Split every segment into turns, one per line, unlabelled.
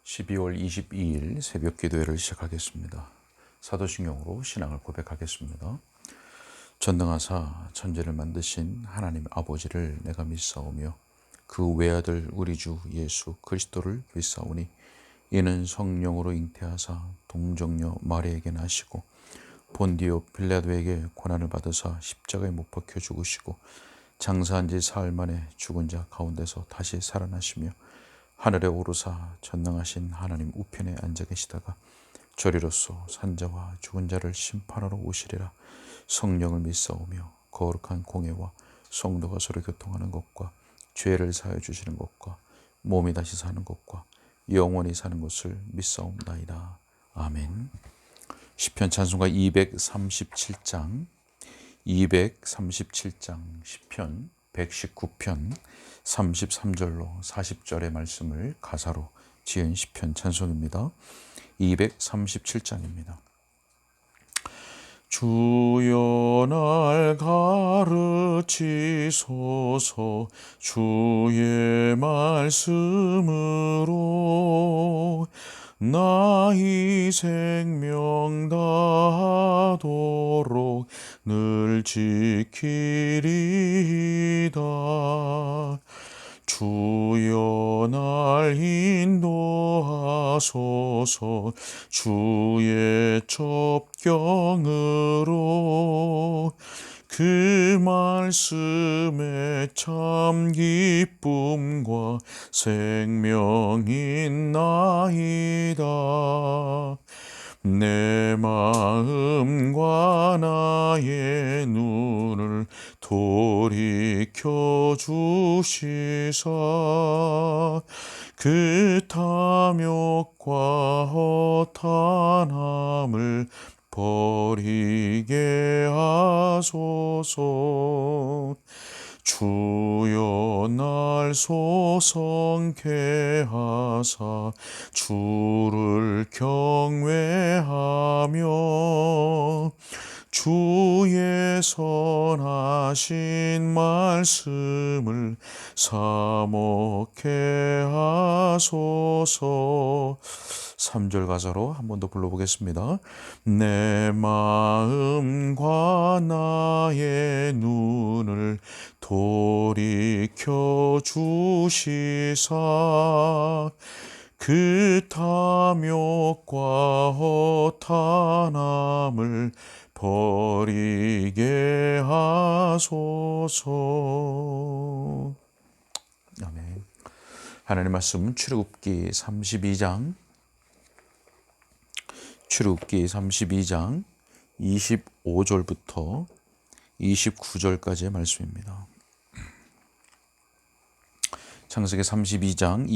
12월 22일 새벽 기도회를 시작하겠습니다. 사도신경으로 신앙을 고백하겠습니다. 전능하사 천지를 만드신 하나님 아버지를 내가 믿사오며 그 외아들 우리 주 예수 그리스도를 믿사오니 이는 성령으로 잉태하사 동정녀 마리아에게 나시고 본디오 빌라도에게 고난을 받으사 십자가에 못 박혀 죽으시고 장사한 지 사흘 만에 죽은 자 가운데서 다시 살아나시며 하늘에 오르사 전능하신 하나님 우편에 앉아 계시다가 저리로서 산자와 죽은 자를 심판하러 오시리라. 성령을 믿사오며 거룩한 공예와 성도가 서로 교통하는 것과 죄를 사하여 주시는 것과 몸이 다시 사는 것과 영원히 사는 것을 믿사옵나이다. 아멘. 시편 찬송가 237장 시편 119편 33절로 40절의 말씀을 가사로 지은 시편 찬송입니다. 237장입니다. 주여 날 가르치소서 주의 말씀으로 나 이 생명 다하도록 늘 지키리이다. 주여 날 인도하소서 주의 첩경으로 그 말씀에 참 기쁨과 생명이 있나이다. 내 마음과 나의 눈을 돌이켜 주시사 그 탐욕과 허탄함을 버리게 하소서. 주여 날 소성케 하사 주를 경외하며 주의 선하신 말씀을 사먹게 하소서. 3절 가사로 한 번 더 불러보겠습니다. 내 마음과 나의 눈을 돌이켜 주시사 그 탐욕과 허탄함을 버리게 하소서. 아멘. 하나님 말씀 출애굽기 32장 25절부터 29절까지의 말씀입니다. 창세기 32장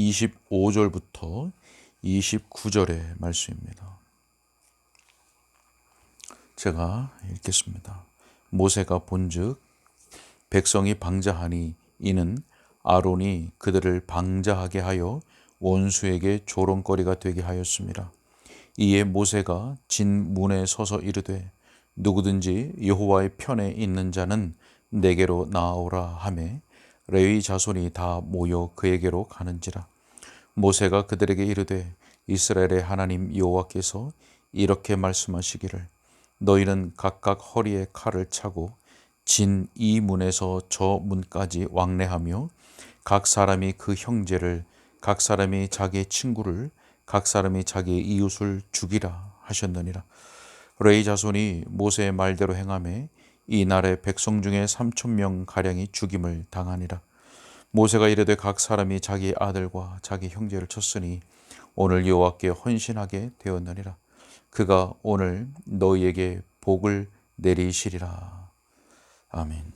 25절부터 29절의 말씀입니다. 제가 읽겠습니다. 모세가 본즉 백성이 방자하니 이는 아론이 그들을 방자하게 하여 원수에게 조롱거리가 되게 하였습니다. 이에 모세가 진 문에 서서 이르되 누구든지 여호와의 편에 있는 자는 내게로 나아오라 하매 레위 자손이 다 모여 그에게로 가는지라. 모세가 그들에게 이르되 이스라엘의 하나님 여호와께서 이렇게 말씀하시기를 너희는 각각 허리에 칼을 차고 진 이 문에서 저 문까지 왕래하며 각 사람이 그 형제를 각 사람이 자기의 친구를 각 사람이 자기의 이웃을 죽이라 하셨느니라. 레위 자손이 모세의 말대로 행하매 이 날에 백성 중에 3,000명 가량이 죽임을 당하니라. 모세가 이르되 각 사람이 자기 아들과 자기 형제를 쳤으니 오늘 여호와께 헌신하게 되었느니라. 그가 오늘 너희에게 복을 내리시리라. 아멘.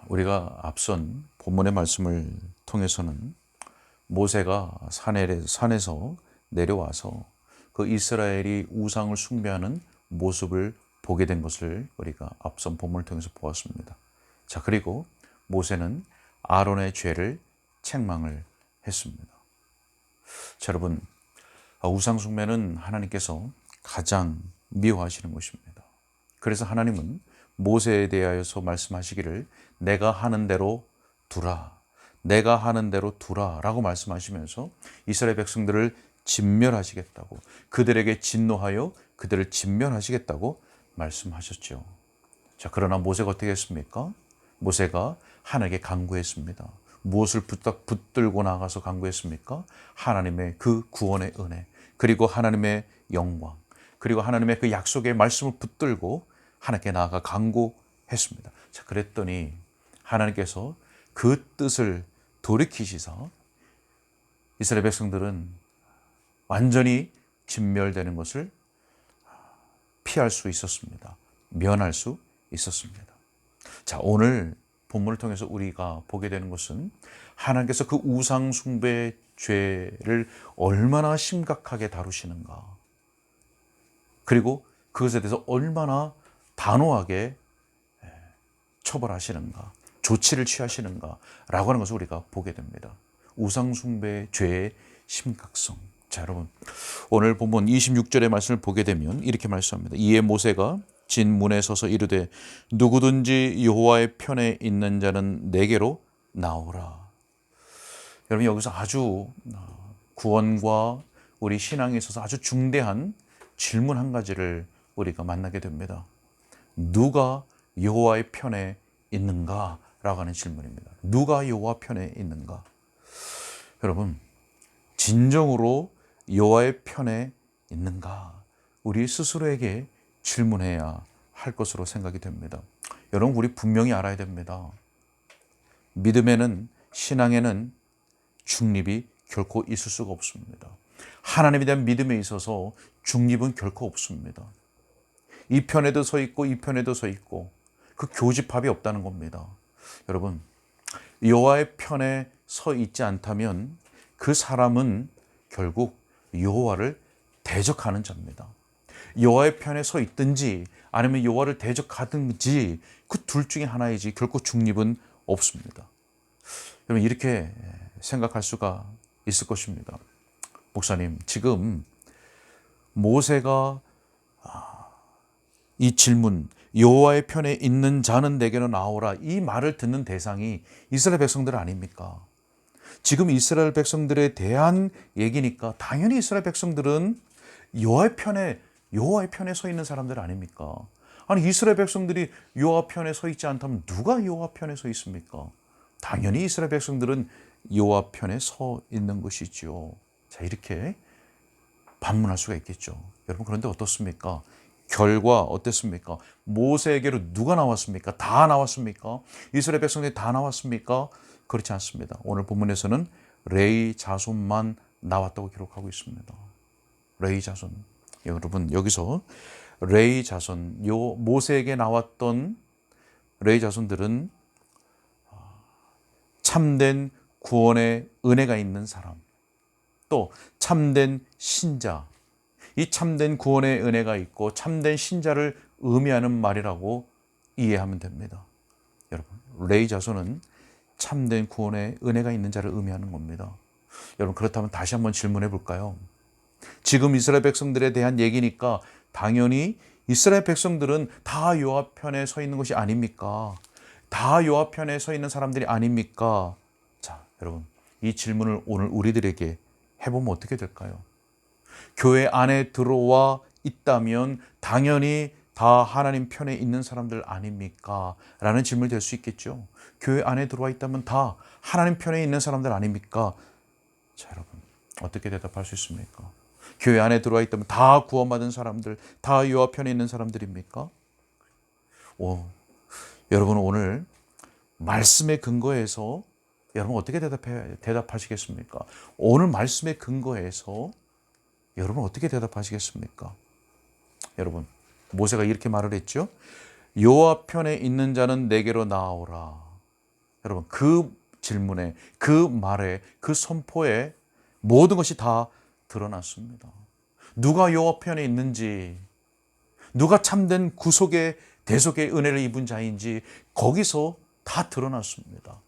우리가 앞선 본문의 말씀을 통해서는 모세가 산에서 내려와서 그 이스라엘이 우상을 숭배하는 모습을 보게 된 것을 우리가 앞선 본문을 통해서 보았습니다. 자, 그리고 모세는 아론의 죄를 책망을 했습니다. 자, 여러분, 우상 숭배는 하나님께서 가장 미워하시는 것입니다. 그래서 하나님은 모세에 대하여서 말씀하시기를 내가 하는 대로 두라. 내가 하는 대로 두라 라고 말씀하시면서 이스라엘 백성들을 진멸하시겠다고, 그들에게 진노하여 그들을 진멸하시겠다고 말씀하셨죠. 자, 그러나 모세가 어떻게 했습니까? 모세가 하나님께 간구했습니다. 무엇을 붙들고 나가서 간구했습니까? 하나님의 그 구원의 은혜, 그리고 하나님의 영광, 그리고 하나님의 그 약속의 말씀을 붙들고 하나님께 나아가 간구했습니다. 자, 그랬더니 하나님께서 그 뜻을 돌이키시사 이스라엘 백성들은 완전히 진멸되는 것을 피할 수 있었습니다. 면할 수 있었습니다. 자, 오늘 본문을 통해서 우리가 보게 되는 것은 하나님께서 그 우상 숭배 죄를 얼마나 심각하게 다루시는가, 그리고 그것에 대해서 얼마나 단호하게 처벌하시는가, 조치를 취하시는가 라고 하는 것을 우리가 보게 됩니다. 우상 숭배 죄의 심각성. 자, 여러분, 오늘 본문 26절의 말씀을 보게 되면 이렇게 말씀합니다. 이에 모세가 진문에 서서 이르되 누구든지 여호와의 편에 있는 자는 내게로 나오라. 여러분, 여기서 아주 구원과 우리 신앙에 있어서 아주 중대한 질문 한 가지를 우리가 만나게 됩니다. 누가 여호와의 편에 있는가? 라고 하는 질문입니다. 누가 여호와 편에 있는가? 여러분, 진정으로 여호와의 편에 있는가? 우리 스스로에게 질문해야 할 것으로 생각이 됩니다. 여러분, 우리 분명히 알아야 됩니다. 믿음에는, 신앙에는 중립이 결코 있을 수가 없습니다. 하나님에 대한 믿음에 있어서 중립은 결코 없습니다. 이 편에도 서 있고 이 편에도 서 있고 그 교집합이 없다는 겁니다. 여러분, 여호와의 편에 서 있지 않다면 그 사람은 결국 여호와를 대적하는 자입니다. 여호와의 편에 서 있든지 아니면 여호와를 대적하든지 그 둘 중에 하나이지 결코 중립은 없습니다. 여러분, 이렇게 생각할 수가 있을 것입니다. 목사님, 지금 모세가 이 질문, 여호와의 편에 있는 자는 내게로 나오라, 이 말을 듣는 대상이 이스라엘 백성들 아닙니까? 지금 이스라엘 백성들에 대한 얘기니까 당연히 이스라엘 백성들은 여호와의 편에 서 있는 사람들 아닙니까? 아니, 이스라엘 백성들이 여호와 편에 서 있지 않다면 누가 여호와 편에 서 있습니까? 당연히 이스라엘 백성들은 여호와 편에 서 있는 것이지요. 자, 이렇게 반문할 수가 있겠죠. 여러분, 그런데 어떻습니까? 결과 어땠습니까? 모세에게로 누가 나왔습니까? 다 나왔습니까? 이스라엘 백성들이 다 나왔습니까? 그렇지 않습니다. 오늘 본문에서는 레위 자손만 나왔다고 기록하고 있습니다. 레위 자손. 여러분, 여기서 레위 자손, 모세에게 나왔던 레위 자손들은 참된 구원의 은혜가 있는 사람, 또 참된 신자, 이 참된 구원의 은혜가 있고 참된 신자를 의미하는 말이라고 이해하면 됩니다. 여러분, 레위 자손은 참된 구원의 은혜가 있는 자를 의미하는 겁니다. 여러분, 그렇다면 다시 한번 질문해 볼까요? 지금 이스라엘 백성들에 대한 얘기니까 당연히 이스라엘 백성들은 다 여호와 편에 서 있는 것이 아닙니까? 다 여호와 편에 서 있는 사람들이 아닙니까? 자, 여러분, 이 질문을 오늘 우리들에게 해보면 어떻게 될까요? 교회 안에 들어와 있다면 당연히 다 하나님 편에 있는 사람들 아닙니까? 라는 질문이 될 수 있겠죠. 교회 안에 들어와 있다면 다 하나님 편에 있는 사람들 아닙니까? 자, 여러분, 어떻게 대답할 수 있습니까? 교회 안에 들어와 있다면 다 구원받은 사람들, 다 여호와 편에 있는 사람들입니까? 여러분, 오늘 말씀의 근거에서 여러분 어떻게 대답하시겠습니까? 오늘 말씀의 근거에서 여러분 어떻게 대답하시겠습니까? 여러분, 모세가 이렇게 말을 했죠. 여호와 편에 있는 자는 내게로 나오라. 여러분, 그 질문에, 그 말에, 그 선포에 모든 것이 다 드러났습니다. 누가 여호와 편에 있는지, 누가 참된 구속의 대속의 은혜를 입은 자인지 거기서 다 드러났습니다.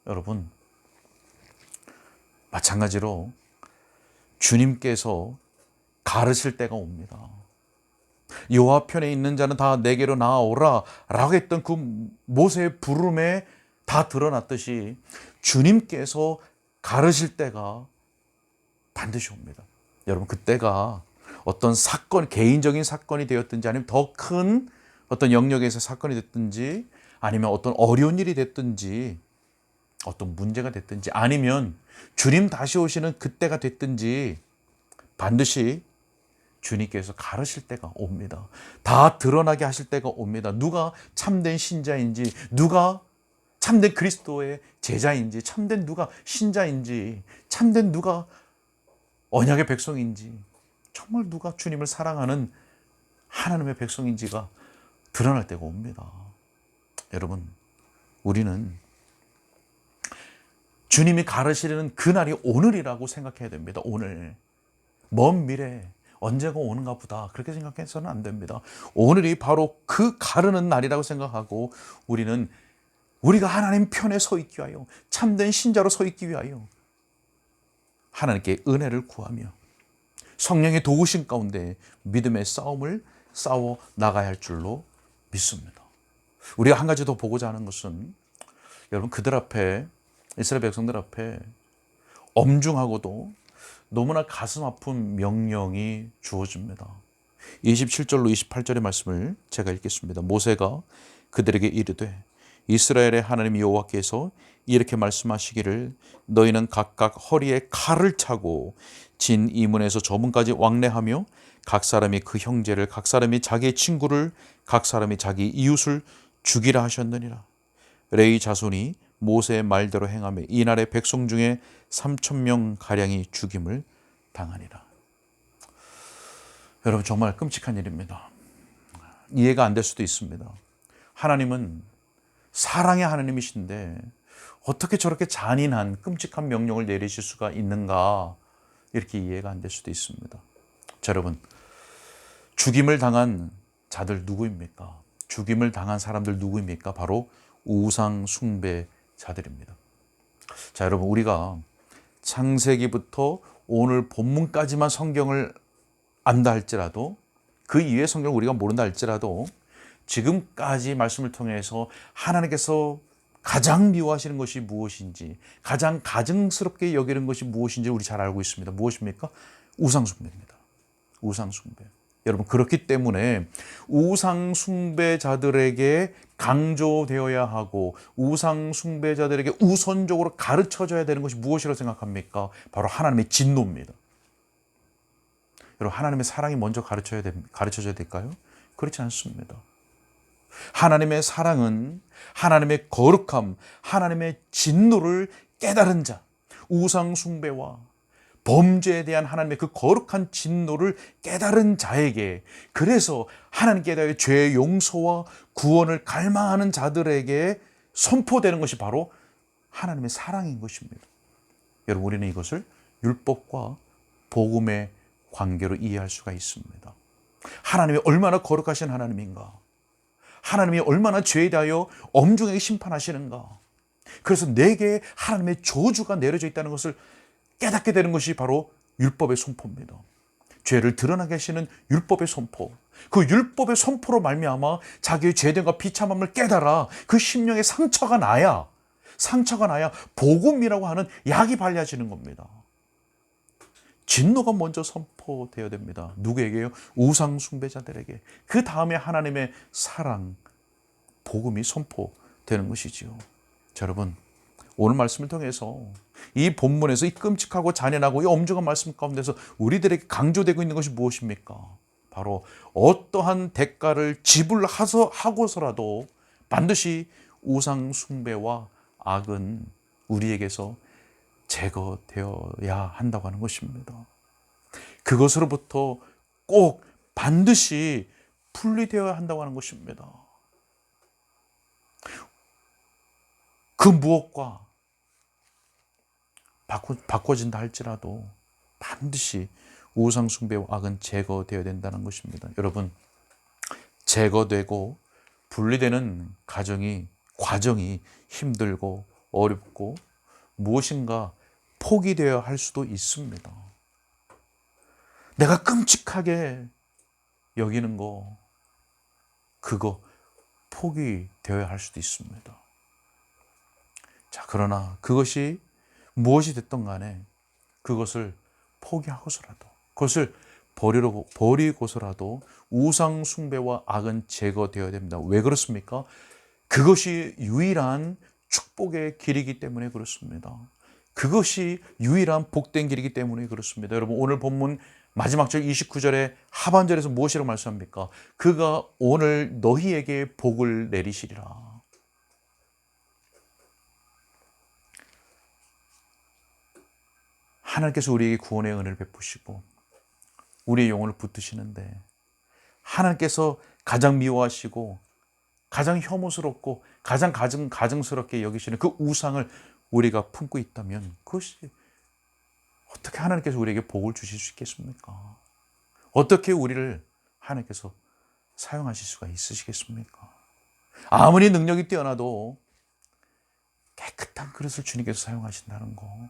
여러분, 마찬가지로 주님께서 가르칠 때가 옵니다. 여호와 편에 있는 자는 다 내게로 나아오라 라고 했던 그 모세의 부름에 다 드러났듯이 주님께서 가르실 때가 반드시 옵니다. 여러분, 그때가 어떤 사건, 개인적인 사건이 되었든지 아니면 더 큰 어떤 영역에서 사건이 됐든지 아니면 어떤 어려운 일이 됐든지 어떤 문제가 됐든지 아니면 주님 다시 오시는 그때가 됐든지 반드시 주님께서 가르실 때가 옵니다. 다 드러나게 하실 때가 옵니다. 누가 참된 신자인지, 누가 참된 그리스도의 제자인지, 참된 누가 신자인지, 참된 누가 언약의 백성인지, 정말 누가 주님을 사랑하는 하나님의 백성인지가 드러날 때가 옵니다. 여러분, 우리는 주님이 가르시려는 그날이 오늘이라고 생각해야 됩니다. 오늘. 먼 미래, 언제가 오는가 보다 그렇게 생각해서는 안 됩니다. 오늘이 바로 그 가르는 날이라고 생각하고 우리가 하나님 편에 서 있기 위하여, 참된 신자로 서 있기 위하여 하나님께 은혜를 구하며 성령의 도우심 가운데 믿음의 싸움을 싸워 나가야 할 줄로 믿습니다. 우리가 한 가지 더 보고자 하는 것은, 여러분, 그들 앞에, 이스라엘 백성들 앞에 엄중하고도 너무나 가슴 아픈 명령이 주어집니다. 27절로 28절의 말씀을 제가 읽겠습니다. 모세가 그들에게 이르되 이스라엘의 하나님 여호와께서 이렇게 말씀하시기를 너희는 각각 허리에 칼을 차고 진 이문에서 저 문까지 왕래하며 각 사람이 그 형제를, 각 사람이 자기의 친구를, 각 사람이 자기 이웃을 죽이라 하셨느니라. 레위 자손이 모세의 말대로 행하며 이날의 백성 중에 3,000명 가량이 죽임을 당하니라. 여러분, 정말 끔찍한 일입니다. 이해가 안 될 수도 있습니다. 하나님은 사랑의 하나님이신데 어떻게 저렇게 잔인한 끔찍한 명령을 내리실 수가 있는가, 이렇게 이해가 안 될 수도 있습니다. 자, 여러분, 죽임을 당한 자들 누구입니까? 죽임을 당한 사람들 누구입니까? 바로 우상 숭배자들입니다. 자, 여러분, 우리가 창세기부터 오늘 본문까지만 성경을 안다 할지라도, 그 이외의 성경을 우리가 모른다 할지라도 지금까지 말씀을 통해서 하나님께서 가장 미워하시는 것이 무엇인지, 가장 가증스럽게 여기는 것이 무엇인지 우리 잘 알고 있습니다. 무엇입니까? 우상숭배입니다. 우상숭배. 여러분, 그렇기 때문에 우상숭배자들에게 강조되어야 하고 우상숭배자들에게 우선적으로 가르쳐줘야 되는 것이 무엇이라고 생각합니까? 바로 하나님의 진노입니다. 여러분, 하나님의 사랑이 먼저 가르쳐줘야 될까요? 그렇지 않습니다. 하나님의 사랑은 하나님의 거룩함, 하나님의 진노를 깨달은 자, 우상숭배와 범죄에 대한 하나님의 그 거룩한 진노를 깨달은 자에게, 그래서 하나님께 대하여 죄의 용서와 구원을 갈망하는 자들에게 선포되는 것이 바로 하나님의 사랑인 것입니다. 여러분, 우리는 이것을 율법과 복음의 관계로 이해할 수가 있습니다. 하나님이 얼마나 거룩하신 하나님인가, 하나님이 얼마나 죄에 대하여 엄중하게 심판하시는가, 그래서 내게 하나님의 저주가 내려져 있다는 것을 깨닫게 되는 것이 바로 율법의 선포입니다. 죄를 드러나게 하시는 율법의 선포, 그 율법의 선포로 말미암아 자기의 죄됨과 비참함을 깨달아 그 심령의 상처가 나야 복음이라고 하는 약이 발려지는 겁니다. 진노가 먼저 선포되어야 됩니다. 누구에게요? 우상 숭배자들에게. 그 다음에 하나님의 사랑, 복음이 선포되는 것이지요. 자, 여러분, 오늘 말씀을 통해서 이 본문에서 이 끔찍하고 잔인하고 이 엄중한 말씀 가운데서 우리들에게 강조되고 있는 것이 무엇입니까? 바로 어떠한 대가를 지불하고서라도 반드시 우상 숭배와 악은 우리에게서 제거되어야 한다고 하는 것입니다. 그것으로부터 꼭 반드시 분리되어야 한다고 하는 것입니다. 그 무엇과 바꿔진다 할지라도 반드시 우상 숭배와 악은 제거되어야 된다는 것입니다. 여러분, 제거되고 분리되는 과정이 힘들고 어렵고 무엇인가 포기되어야 할 수도 있습니다. 내가 끔찍하게 여기는 그거 포기되어야 할 수도 있습니다. 자, 그러나 그것이 무엇이 됐던 간에 그것을 포기하고서라도, 그것을 버리고서라도 우상 숭배와 악은 제거되어야 됩니다. 왜 그렇습니까? 그것이 유일한 축복의 길이기 때문에 그렇습니다. 그것이 유일한 복된 길이기 때문에 그렇습니다. 여러분, 오늘 본문 마지막 절 29절의 하반절에서 무엇이라고 말씀합니까? 그가 오늘 너희에게 복을 내리시리라. 하나님께서 우리에게 구원의 은혜를 베푸시고 우리의 영혼을 붙드시는데, 하나님께서 가장 미워하시고 가장 혐오스럽고 가장 가증스럽게 여기시는 그 우상을 우리가 품고 있다면, 그것이 어떻게 하나님께서 우리에게 복을 주실 수 있겠습니까? 어떻게 우리를 하나님께서 사용하실 수가 있으시겠습니까? 아무리 능력이 뛰어나도 깨끗한 그릇을 주님께서 사용하신다는 거,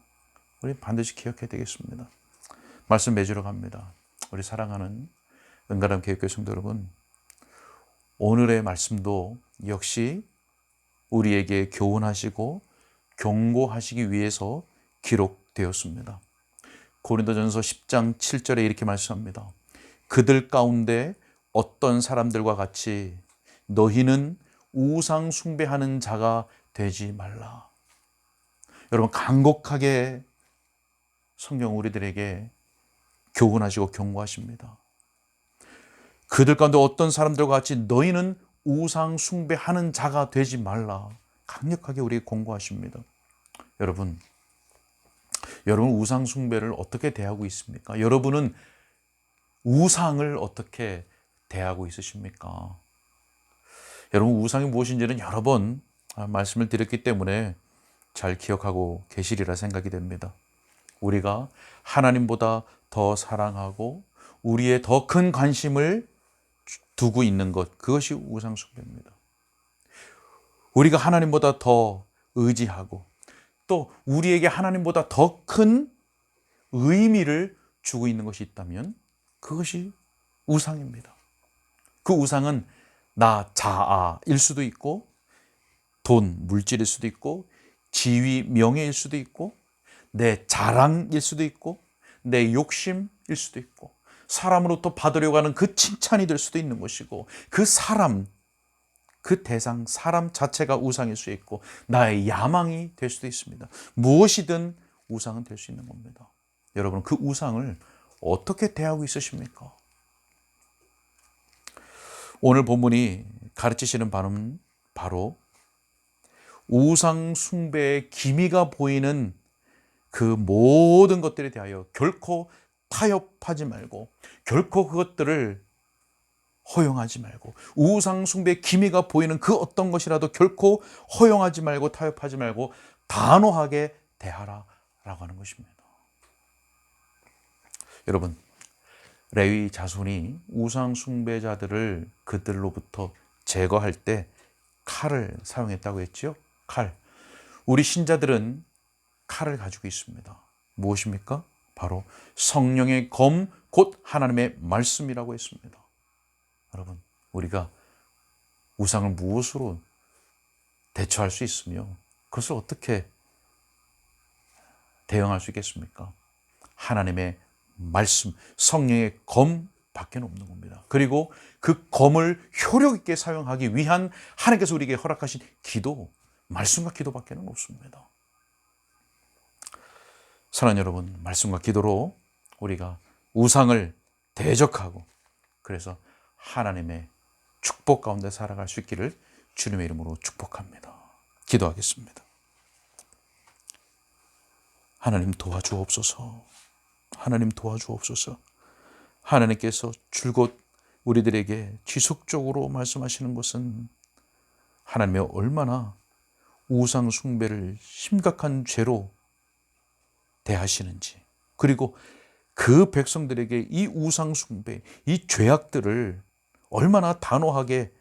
우리 반드시 기억해야 되겠습니다. 말씀 맺으러 갑니다. 우리 사랑하는 은가람 교육교회 성도 여러분, 오늘의 말씀도 역시 우리에게 교훈하시고 경고하시기 위해서 기록되었습니다. 고린도전서 10장 7절에 이렇게 말씀합니다. 그들 가운데 어떤 사람들과 같이 너희는 우상 숭배하는 자가 되지 말라. 여러분, 간곡하게 성경 우리들에게 교훈하시고 경고하십니다. 그들 가운데 어떤 사람들과 같이 너희는 우상 숭배하는 자가 되지 말라. 강력하게 우리에게 공고하십니다. 여러분 우상 숭배를 어떻게 대하고 있습니까? 여러분은 우상을 어떻게 대하고 있으십니까? 여러분, 우상이 무엇인지는 여러 번 말씀을 드렸기 때문에 잘 기억하고 계시리라 생각이 됩니다. 우리가 하나님보다 더 사랑하고 우리의 더 큰 관심을 두고 있는 것, 그것이 우상 숭배입니다. 우리가 하나님보다 더 의지하고 또 우리에게 하나님보다 더 큰 의미를 주고 있는 것이 있다면 그것이 우상입니다. 그 우상은 나 자아일 수도 있고, 돈, 물질일 수도 있고, 지위, 명예일 수도 있고, 내 자랑일 수도 있고, 내 욕심일 수도 있고, 사람으로부터 받으려고 하는 그 칭찬이 될 수도 있는 것이고, 그 사람, 그 대상, 사람 자체가 우상일 수 있고, 나의 야망이 될 수도 있습니다. 무엇이든 우상은 될 수 있는 겁니다. 여러분, 그 우상을 어떻게 대하고 있으십니까? 오늘 본문이 가르치시는 바는 바로 우상 숭배의 기미가 보이는 그 모든 것들에 대하여 결코 타협하지 말고, 결코 그것들을 허용하지 말고, 우상 숭배의 기미가 보이는 그 어떤 것이라도 결코 허용하지 말고 타협하지 말고 단호하게 대하라라고 하는 것입니다. 여러분, 레위 자손이 우상 숭배자들을 그들로부터 제거할 때 칼을 사용했다고 했죠? 칼. 우리 신자들은 칼을 가지고 있습니다. 무엇입니까? 바로 성령의 검, 곧 하나님의 말씀이라고 했습니다. 여러분, 우리가 우상을 무엇으로 대처할 수 있으며 그것을 어떻게 대응할 수 있겠습니까? 하나님의 말씀, 성령의 검밖에 없는 겁니다. 그리고 그 검을 효력 있게 사용하기 위한 하나님께서 우리에게 허락하신 기도, 말씀과 기도밖에 없습니다. 사랑하는 여러분, 말씀과 기도로 우리가 우상을 대적하고, 그래서 하나님의 축복 가운데 살아갈 수 있기를 주님의 이름으로 축복합니다. 기도하겠습니다. 하나님 도와주옵소서. 하나님 도와주옵소서. 하나님께서 줄곧 우리들에게 지속적으로 말씀하시는 것은 하나님의 얼마나 우상 숭배를 심각한 죄로 대하시는지, 그리고 그 백성들에게 이 우상 숭배, 이 죄악들을 얼마나 단호하게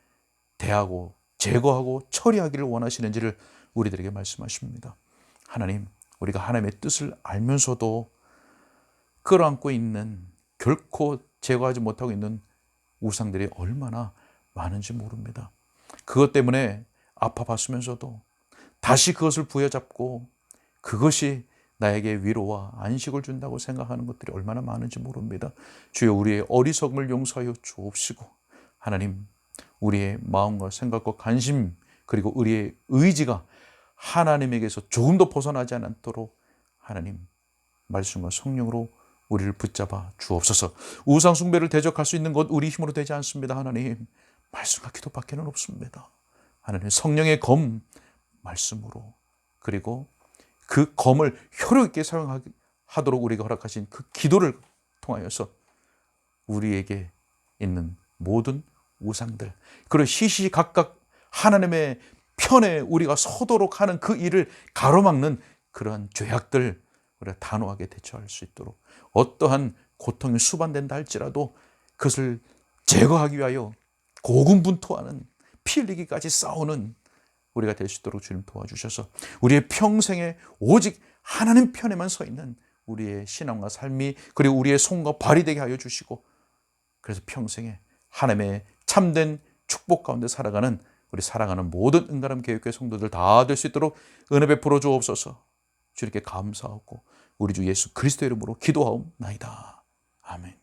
대하고 제거하고 처리하기를 원하시는지를 우리들에게 말씀하십니다. 하나님, 우리가 하나님의 뜻을 알면서도 끌어안고 있는, 결코 제거하지 못하고 있는 우상들이 얼마나 많은지 모릅니다. 그것 때문에 아파봤으면서도, 다시 그것을 부여잡고 그것이 나에게 위로와 안식을 준다고 생각하는 것들이 얼마나 많은지 모릅니다. 주여, 우리의 어리석음을 용서하여 주옵시고, 하나님, 우리의 마음과 생각과 관심, 그리고 우리의 의지가 하나님에게서 조금 더 벗어나지 않도록 하나님 말씀과 성령으로 우리를 붙잡아 주옵소서. 우상 숭배를 대적할 수 있는 것 우리 힘으로 되지 않습니다. 하나님, 말씀과 기도밖에는 없습니다. 하나님, 성령의 검 말씀으로, 그리고 그 검을 효력 있게 사용하도록 우리가 허락하신 그 기도를 통하여서 우리에게 있는 모든 우상들, 그리고 시시각각 하나님의 편에 우리가 서도록 하는 그 일을 가로막는 그러한 죄악들 우리가 단호하게 대처할 수 있도록, 어떠한 고통이 수반된다 할지라도 그것을 제거하기 위하여 고군분투하는, 피 흘리기까지 싸우는 우리가 될 수 있도록 주님 도와주셔서 우리의 평생에 오직 하나님 편에만 서 있는 우리의 신앙과 삶이, 그리고 우리의 손과 발이 되게 하여 주시고, 그래서 평생에 하나님의 참된 축복 가운데 살아가는 우리 사랑하는 모든 은가람 교육교회 성도들 다 될 수 있도록 은혜 베풀어 주옵소서. 주님께 감사하고 우리 주 예수 그리스도 이름으로 기도하옵나이다. 아멘.